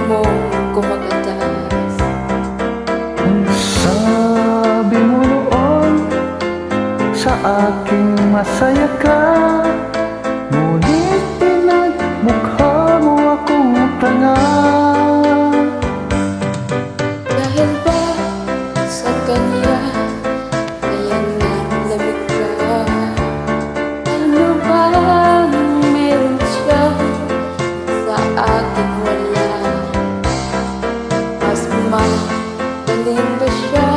mong kumakatas. Ang sabi mo noon sa aking masaya ka, ngunit pinagmukha mo akong tanga. Dahil ba sa kanya kaya nalamig ka? Ano bang meron siya sa akin wala? Mas magaling ba siya?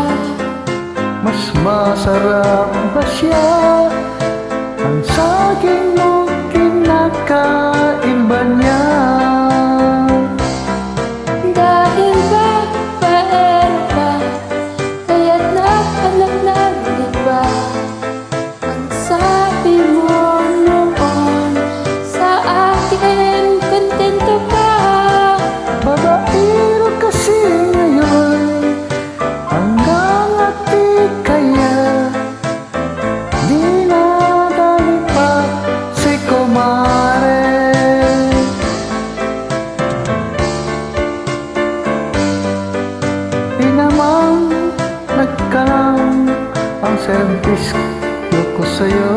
Mas masarap ba siya? Ang saging mo kinakain ba niya? Dahil ba paero ka kaya't nahanap ng iba? Ang sabi mo noon sa akin kontento ka. Babaero kasi ngayon hanggang at di kaya, di nadali pa si kumare. Di naman nagkalang ang service ko sa'yo.